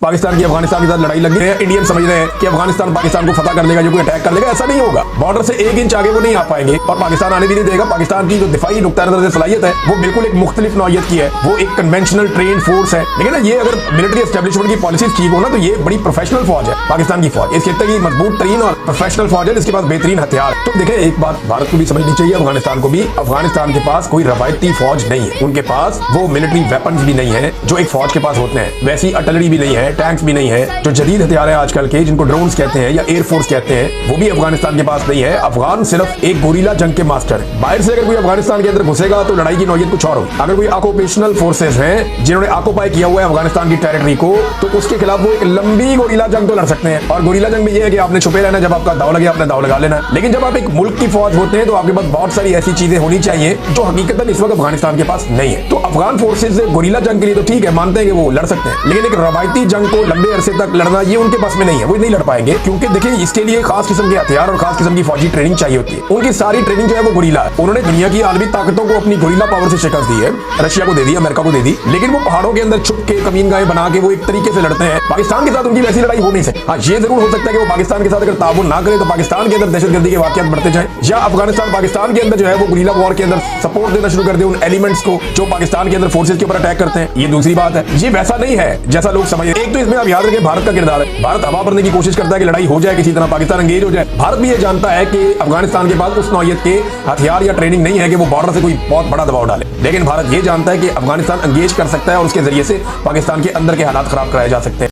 पाकिस्तान की अफगानिस्तान के साथ लड़ाई लगी है। इंडियन समझ रहे हैं कि अफगानिस्तान पाकिस्तान को फतह कर लेगा, जो कोई अटैक कर लेगा, ऐसा नहीं होगा। बॉर्डर से 1 इंच आगे वो नहीं आ पाएंगे और पाकिस्तान आने भी नहीं देगा। पाकिस्तान की जो दिफाई नुक्ता नज़र से सलाहियत है वो बिल्कुल एक मुख्तलिफ नौइयत की है। वो एक कन्वेंशनल ट्रेन फोर्स है। लेकिन ना ये अगर मिलिट्री एस्टेब्लिशमेंट की पॉलिसीज ठीक हो ना, तो ये बड़ी प्रोफेशनल फौज है पाकिस्तान की फौज। इस खित्ते की मजबूत तरीन और प्रोफेशनल फौज है जिसके पास बेहतरीन हथियार। तो देखें, एक बात भारत को भी समझनी चाहिए, अफगानिस्तान को भी। अफगानिस्तान के पास कोई रवायती फौज नहीं है। उनके पास वो मिलिट्री वेपन्स भी नहीं है जो एक फौज के पास होते हैं। वैसी अटलरी भी नहीं है, टैंक्स भी नहीं है। जो जदीद हथियार है आजकल के, जिनको ड्रोन्स कहते हैं या एयरफोर्स कहते हैं, वो भी अफगानिस्तान के पास नहीं है। अफगान सिर्फ एक गोरीला जंग के मास्टर है। बाहर से अगर कोई अफगानिस्तान के अंदर घुसेगा तो लड़ाई की नौयत कुछ और होगी। अगर कोई ऑक्यूपेशनल फोर्सेस हैं जिन्होंने ऑक्यूपाई किया हुआ है अफगानिस्तान की टेरिटरी को, तो उसके खिलाफ वो एक लंबी गोरीला जंग तो लड़ सकते हैं। और गोरीला जंग में ये है कि आपने छुपे रहना, जब आपका दाव लगे आपने दाव लगा लेना। लेकिन जब आप एक मुल्क की फौज होते हैं तो आपके पास बहुत सारी ऐसी चीजें होनी चाहिए जो हकीकतन इस वक्त अफगानिस्तान के पास नहीं है। तो अफगान फोर्सेज गोरीला जंग के लिए तो ठीक है, मानते हैं कि वो लड़ सकते हैं, लेकिन एक रवायती जंग को लंबे अरसे तक लड़ना ये उनके पास में नहीं है। वो नहीं लड़ पाएंगे, क्योंकि देखिए इसके लिए खास किस्म के हथियार और खास किस्म की फौजी ट्रेनिंग चाहिए होती है। उनकी सारी ट्रेनिंग जो है वो गोरीला है। उन्होंने दुनिया की आलमी ताकतों को अपनी गोरीला पावर से शिकस्त दी है। रशिया को दे दी, अमेरिका को दे दी, लेकिन वो पहाड़ों के अंदर छुप के कमीन गाहें बना के वो एक तरीके से लड़ते हैं। पाकिस्तान के साथ उनकी वैसी लड़ाई हो नहीं सकती। हाँ, ये जरूर हो सकता है कि वो पाकिस्तान के साथ अगर ताउन ना करे तो पाकिस्तान के अंदर दहशतगर्दी के वाकयात बढ़ते जाए, या अफगानिस्तान पाकिस्तान के अंदर जो है वो गोरीला वॉर के अंदर सपोर्ट देना शुरू कर दे उन एलिमेंट्स को जो पाकिस्तान के अंदर फोर्सेज के ऊपर अटैक करते हैं। ये दूसरी बात है। ये वैसा नहीं है जैसा लोग समझ। एक तो इसमें आप याद रखें भारत का किरदार है। भारत हवा भरने की कोशिश करता है कि लड़ाई हो जाए, किसी तरह पाकिस्तान एंगेज हो जाए। भारत भी ये जानता है कि अफगानिस्तान के पास उस नौयत के हथियार या ट्रेनिंग नहीं है कि वो बॉर्डर से कोई बहुत बड़ा दबाव डाले। लेकिन भारत ये जानता है कि अफगानिस्तान एंगेज कर सकता है और उसके जरिए से पाकिस्तान के अंदर के हालात खराब कराए जा सकते हैं।